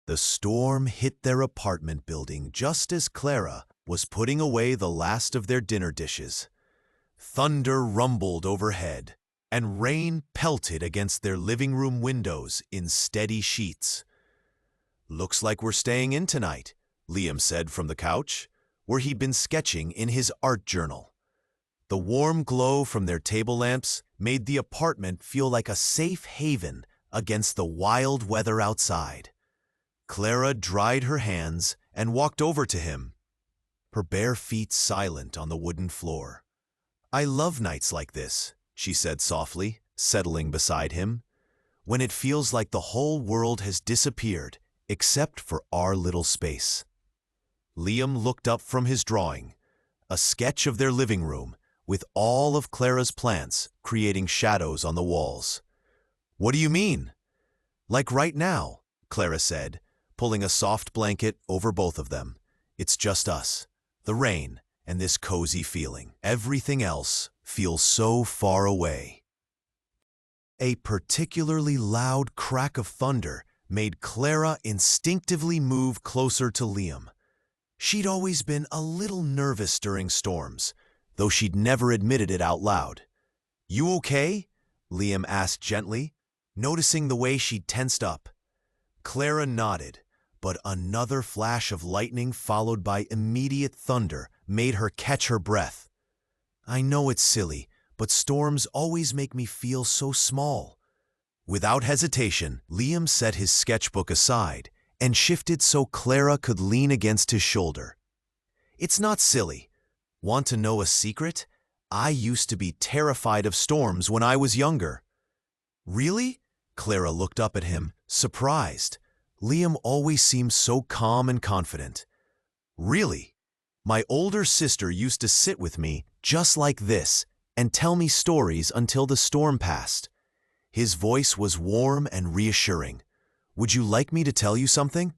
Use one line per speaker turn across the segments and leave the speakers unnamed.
The storm hit their apartment building just as Clara was putting away the last of their dinner dishes. Thunder rumbled overhead, and rain pelted against their living room windows in steady sheets. "Looks like we're staying in tonight," Liam said from the couch, where he'd been sketching in his art journal. The warm glow from their table lamps made the apartment feel like a safe haven against the wild weather outside. Clara dried her hands and walked over to him, her bare feet silent on the wooden floor. "I love nights like this," she said softly, settling beside him, "when it feels like the whole world has disappeared except for our little space." Liam looked up from his drawing, a sketch of their living room, with all of Clara's plants creating shadows on the walls. "What do you mean?" "Like right now," Clara said, pulling a soft blanket over both of them. "It's just us, the rain, and this cozy feeling. Everything else feels so far away." A particularly loud crack of thunder made Clara instinctively move closer to Liam. She'd always been a little nervous during storms, though she'd never admitted it out loud. "You okay?" Liam asked gently, noticing the way she'd tensed up. Clara nodded, but another flash of lightning followed by immediate thunder made her catch her breath. "I know it's silly, but storms always make me feel so small." Without hesitation, Liam set his sketchbook aside and shifted so Clara could lean against his shoulder. "It's not silly. Want to know a secret? I used to be terrified of storms when I was younger." "Really?" Clara looked up at him, surprised. Liam always seemed so calm and confident. "Really? My older sister used to sit with me just like this and tell me stories until the storm passed." His voice was warm and reassuring. "Would you like me to tell you something?"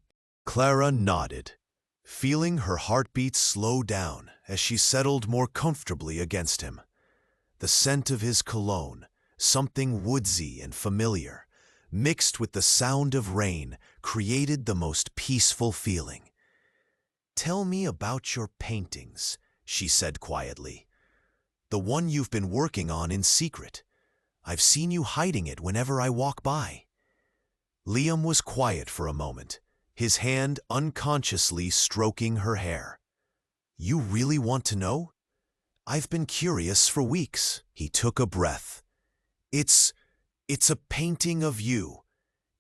Clara nodded, feeling her heartbeat slow down as she settled more comfortably against him. The scent of his cologne, something woodsy and familiar, mixed with the sound of rain, created the most peaceful feeling. "Tell me about your paintings," she said quietly. "The one you've been working on in secret. I've seen you hiding it whenever I walk by." Liam was quiet for a moment, his hand unconsciously stroking her hair. "You really want to know? I've been curious for weeks." He took a breath. It's a painting of you,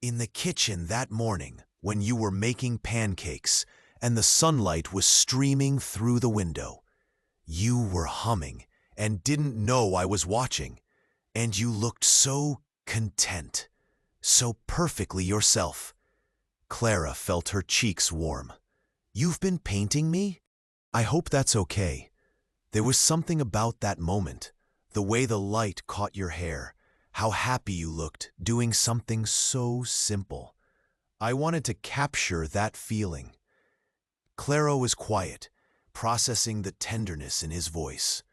in the kitchen that morning when you were making pancakes and the sunlight was streaming through the window. You were humming and didn't know I was watching, and you looked so content, so perfectly yourself." Clara felt her cheeks warm. "You've been painting me? I hope that's okay." There was something about that moment, the way the light caught your hair, how happy you looked doing something so simple. I wanted to capture that feeling. Clara was quiet, processing the tenderness in his voice.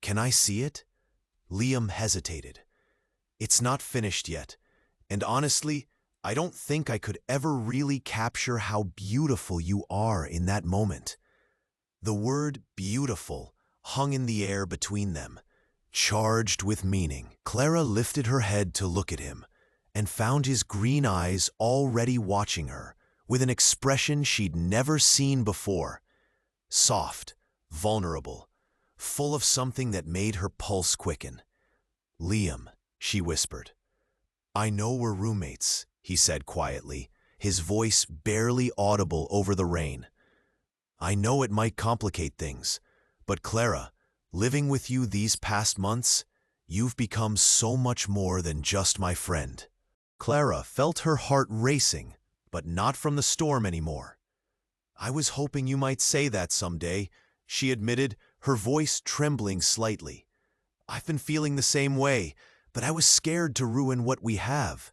"Can I see it?" Liam hesitated. "It's not finished yet, and honestly, I don't think I could ever really capture how beautiful you are in that moment." The word beautiful hung in the air between them, charged with meaning. Clara lifted her head to look at him and found his green eyes already watching her with an expression she'd never seen before. Soft, vulnerable, full of something that made her pulse quicken. "Liam," she whispered. "I know we're roommates," he said quietly, his voice barely audible over the rain. "I know it might complicate things, but Clara, living with you these past months, you've become so much more than just my friend." Clara felt her heart racing, but not from the storm anymore. "I was hoping you might say that someday," she admitted, her voice trembling slightly. "I've been feeling the same way, but I was scared to ruin what we have."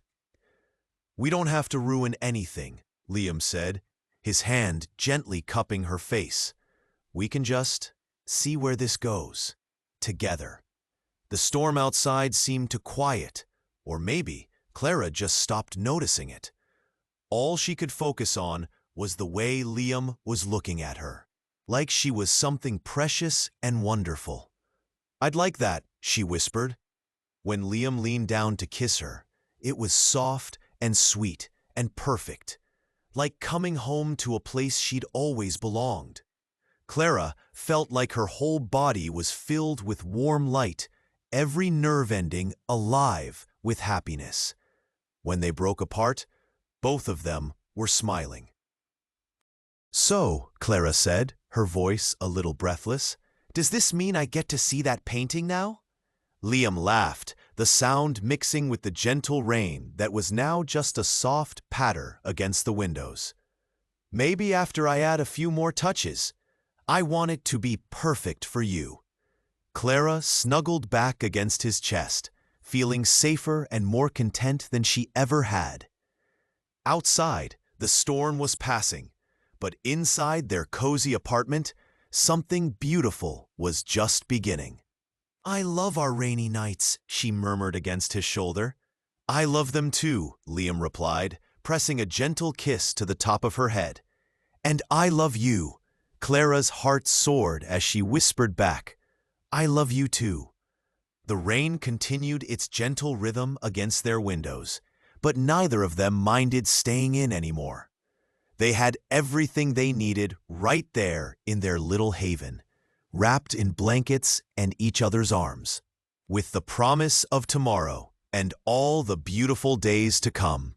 "We don't have to ruin anything," Liam said, his hand gently cupping her face. "We can just see where this goes, together." The storm outside seemed to quiet, or maybe Clara just stopped noticing it. All she could focus on was the way Liam was looking at her, like she was something precious and wonderful. "I'd like that," she whispered. When Liam leaned down to kiss her, it was soft and sweet and perfect, like coming home to a place she'd always belonged. Clara felt like her whole body was filled with warm light, every nerve ending alive with happiness. When they broke apart, both of them were smiling. "So," Clara said, her voice a little breathless, "does this mean I get to see that painting now?" Liam laughed, the sound mixing with the gentle rain that was now just a soft patter against the windows. "Maybe after I add a few more touches. I want it to be perfect for you." Clara snuggled back against his chest, feeling safer and more content than she ever had. Outside, the storm was passing, but inside their cozy apartment, something beautiful was just beginning. "I love our rainy nights," she murmured against his shoulder. "I love them too," Liam replied, pressing a gentle kiss to the top of her head. "And I love you." Clara's heart soared as she whispered back, "I love you too." The rain continued its gentle rhythm against their windows, but neither of them minded staying in anymore. They had everything they needed right there in their little haven, wrapped in blankets and each other's arms. With the promise of tomorrow and all the beautiful days to come,